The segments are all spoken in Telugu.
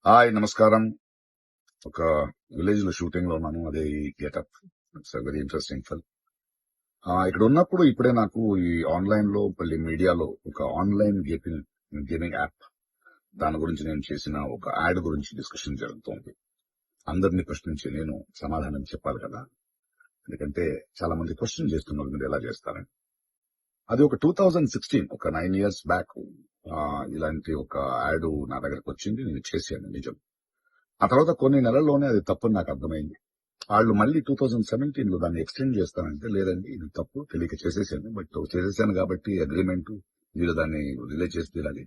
హాయ్ నమస్కారం. ఒక విలేజ్ లో షూటింగ్ లో ఉన్నాను. అదే ఈ getup. It's very interesting film. ఇక్కడ ఉన్నప్పుడు ఇప్పుడే నాకు ఈ ఆన్లైన్ లో మళ్ళీ మీడియాలో ఒక ఆన్లైన్ గేమింగ్ యాప్ దాని గురించి నేను చేసిన ఒక యాడ్ గురించి డిస్కషన్ జరుగుతోంది. అందరినీ ప్రశ్నించి నేను సమాధానం చెప్పాలి కదా. ఎందుకంటే చాలా మంది క్వశ్చన్ చేస్తున్నారు మీరు ఎలా చేస్తారని. అది ఒక 2016 ఒక 9 years బ్యాక్ ఇలాంటి ఒక యాడ్ నా దగ్గరకు వచ్చింది. నేను చేశాను నిజం. ఆ తర్వాత కొన్ని నెలల్లోనే అది తప్పని నాకు అర్థమైంది. వాళ్ళు మళ్ళీ 2017 లో దాన్ని ఎక్స్టెండ్ చేస్తానంటే, లేదండి ఇది తప్పు తెలియక చేసేసాను. బట్ చేసేసాను కాబట్టి అగ్రిమెంట్ మీరు దాన్ని రిలీజ్ చేసి తీరాలి.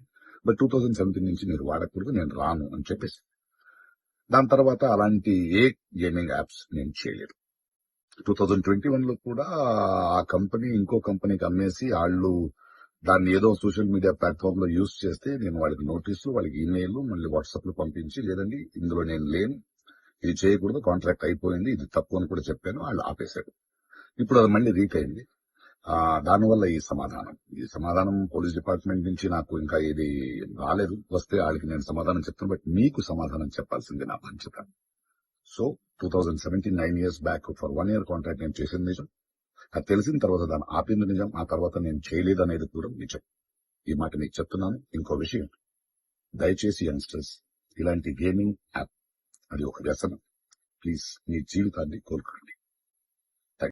బట్ 2017 నుంచి మీరు వాడకూడదు, నేను రాను అని చెప్పేసి. దాని తర్వాత అలాంటి ఏ గేమింగ్ యాప్స్ నేను చేయలేదు. 2021 లో కూడా ఆ కంపెనీ ఇంకో కంపెనీకి అమ్మేసి వాళ్ళు దాన్ని ఏదో సోషల్ మీడియా ప్లాట్ఫామ్ లో యూజ్ చేస్తే నేను వాళ్ళకి నోటీసులు, వాళ్ళకి ఈమెయిల్, మళ్ళీ వాట్సాప్ లో పంపించి, లేదండి ఇందులో నేను లేను, ఇది చేయకూడదు, కాంట్రాక్ట్ అయిపోయింది, ఇది తప్పు అని కూడా చెప్పాను. వాళ్ళు ఆపేశారు. ఇప్పుడు అది మళ్ళీ రీక్ అయింది. దానివల్ల ఈ సమాధానం పోలీస్ డిపార్ట్మెంట్ నుంచి నాకు ఇంకా ఇది రాలేదు. వస్తే వాళ్ళకి నేను సమాధానం చెప్తాను. బట్ మీకు సమాధానం చెప్పాల్సింది నా బాధ్యత. So 2017 9 years back for 1 year contract నేను చేసింది నిజం. అది తెలిసిన తర్వాత దాన్ని ఆపింది నిజం. ఆ తర్వాత నేను చేయలేదు అనేది కూడా నిజం. ఈ మాట మీకు చెప్తున్నాను. ఇంకో విషయం, దయచేసి యంగ్స్టర్స్ ఇలాంటి గేమింగ్ యాప్ అది ఒక వ్యసనం. ప్లీజ్ మీ జీవితాన్ని కోల్పోండి.